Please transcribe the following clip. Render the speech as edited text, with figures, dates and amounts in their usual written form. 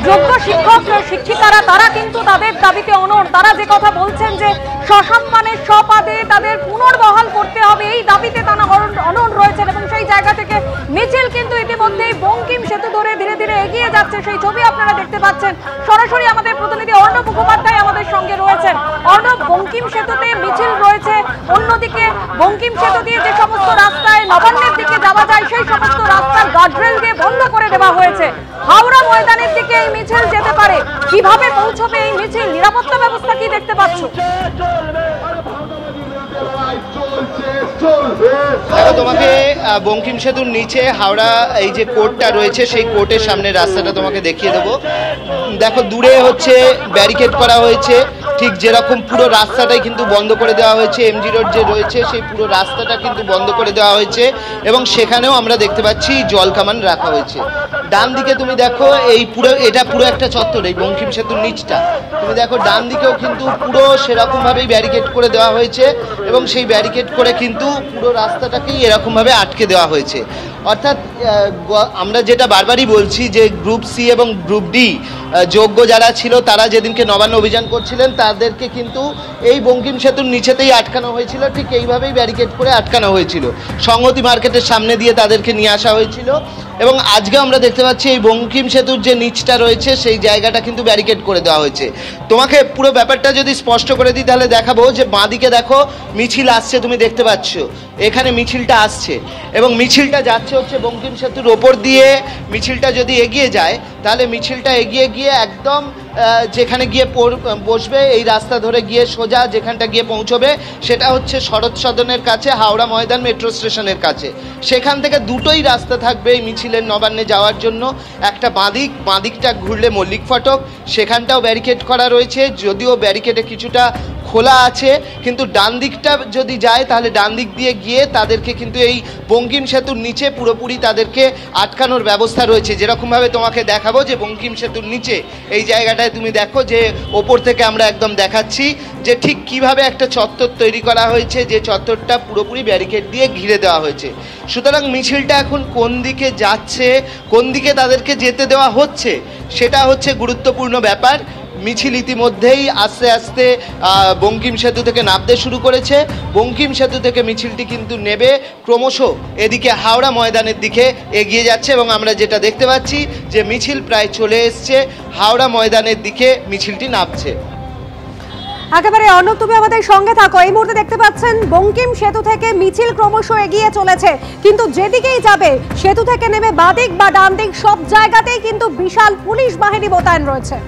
যোগ্য শিক্ষক শিক্ষিকারা তারা কিন্তু তাদের দাবিতে অনড়। তারা যে কথা বলছেন যে সসম্মানের স্বপদে তাদের পুনর্বহাল করতে হবে, এই দাবিতে তারা অনড় রয়েছেন। এবং সেই জায়গা থেকে মিছিল কিন্তু ইতিমধ্যেই বঙ্কিম সেতু ধরে ধীরে ধীরে এগিয়ে যাচ্ছে। সেই ছবি আপনারা দেখতে পাচ্ছেন। সরাসরি আমাদের প্রতিনিধি অর্ণব মুখোপাধ্যায় আমাদের সঙ্গে রয়েছেন। অর্ণব, বঙ্কিম সেতুতে মিছিল রয়েছে, অন্যদিকে বঙ্কিম সেতু দিয়ে যে সমস্ত রাস্তায় নবান্নের দিকে যাওয়া যায় সেই সমস্ত রাস্তার গার্ডরেল দিয়ে বন্ধ করে দেওয়া হয়েছে। হাওড়া ময়দানের দিকে এই মিছিল যেতে পারে, কিভাবে পৌঁছবে এই মিছিল, নিরাপত্তা ব্যবস্থা কি দেখতে পাচ্ছ? দেখো, তোমাকে বঙ্কিম সেতুর নিচে হাওড়া এই যে কোর্টটা রয়েছে সেই কোর্টের সামনে রাস্তাটা তোমাকে দেখিয়ে দেবো। দেখো, দূরে হচ্ছে ব্যারিকেড করা হয়েছে, ঠিক যেরকম পুরো রাস্তাটাই কিন্তু বন্ধ করে দেওয়া হয়েছে। এমজি রোড যে রয়েছে সেই পুরো রাস্তাটা কিন্তু বন্ধ করে দেওয়া হয়েছে এবং সেখানেও আমরা দেখতে পাচ্ছি জল কামান রাখা হয়েছে। ডান দিকে তুমি দেখো, এই পুরো এটা পুরো একটা চত্বর, এই বঙ্কিম সেতুর নিচটা তুমি দেখো, ডান দিকেও কিন্তু পুরো সেরকমভাবেই ব্যারিকেড করে দেওয়া হয়েছে এবং সেই ব্যারিকেড করে কিন্তু পুরো রাস্তাটাকেই এরকমভাবে আটকে দেওয়া হয়েছে। অর্থাৎ আমরা যেটা বারবারই বলছি যে গ্রুপ সি এবং গ্রুপ ডি যোগ্য যারা ছিল তারা যেদিনকে নবান্ন অভিযান করছিলেন তাদেরকে কিন্তু এই বঙ্কিম সেতুর নিচেতেই আটকানো হয়েছিল, ঠিক এইভাবেই ব্যারিকেড করে আটকানো হয়েছিল। সংহতি মার্কেটের সামনে দিয়ে তাদেরকে নিয়ে আসা হয়েছিল এবং আজকে আমরা দেখতে পাচ্ছি এই বঙ্কিম সেতুর যে নিচটা রয়েছে সেই জায়গাটা কিন্তু ব্যারিকেড করে দেওয়া হয়েছে। তোমাকে পুরো ব্যাপারটা যদি স্পষ্ট করে দিই তাহলে দেখাবো যে বাঁদিকে দেখো মিছিল আসছে, তুমি দেখতে পাচ্ছ এখানে মিছিলটা আসছে এবং মিছিলটা যাচ্ছে হচ্ছে বঙ্কিম সেতুর ওপর দিয়ে। মিছিলটা যদি এগিয়ে যায় তাহলে মিছিলটা এগিয়ে গিয়ে একদম যেখানে গিয়ে বসবে, এই রাস্তা ধরে গিয়ে সোজা যেখানটা গিয়ে পৌঁছবে সেটা হচ্ছে শরৎ সদনের কাছে, হাওড়া ময়দান মেট্রো স্টেশনের কাছে। সেখান থেকে দুটোই রাস্তা থাকবে এই মিছিলের নবান্নে যাওয়ার জন্য। একটা বাঁদিকটা ঘুরলে মল্লিক ফটক, সেখানটাও ব্যারিকেড করা রয়েছে, যদিও ব্যারিকেডে কিছুটা খোলা আছে, কিন্তু ডান দিকটা যদি যায় তাহলে ডান দিক দিয়ে গিয়ে তাদেরকে কিন্তু এই বঙ্কিম সেতুর নিচে পুরোপুরি তাদেরকে আটকানোর ব্যবস্থা রয়েছে। যেরকমভাবে তোমাকে দেখাবো যে বঙ্কিম সেতুর নিচে এই জায়গাটায় তুমি দেখো যে ওপর থেকে আমরা একদম দেখাচ্ছি যে ঠিক কিভাবে একটা চত্বর তৈরি করা হয়েছে, যে চত্বরটা পুরোপুরি ব্যারিকেড দিয়ে ঘিরে দেওয়া হয়েছে। সুতরাং মিছিলটা এখন কোন দিকে যাচ্ছে, কোন দিকে তাদেরকে যেতে দেওয়া হচ্ছে, সেটা হচ্ছে গুরুত্বপূর্ণ ব্যাপার। মিছিল ইতিমধ্যেই আস্তে আস্তে বঙ্কিম সেতু থেকে নামতে শুরু করেছে। বঙ্কিম সেতু থেকে মিছিলটি কিন্তু নেবে ক্রমশ এদিকে হাওড়া ময়দানের দিকে এগিয়ে যাচ্ছে এবং আমরা যেটা দেখতে পাচ্ছি যে মিছিল প্রায় চলে এসছে হাওড়া ময়দানের দিকে, মিছিলটি নামছে। একেবারে অর্ণব, তুমি আমাদের সঙ্গে থাকো। এই মুহূর্তে দেখতে পাচ্ছেন বঙ্কিম সেতু থেকে মিছিল ক্রমশ এগিয়ে চলেছে, কিন্তু যেদিকেই যাবে সেতু থেকে নেমে বাদিক বা ডান দিক সব জায়গাতেই কিন্তু বিশাল পুলিশ বাহিনী মোতায়েন রয়েছে।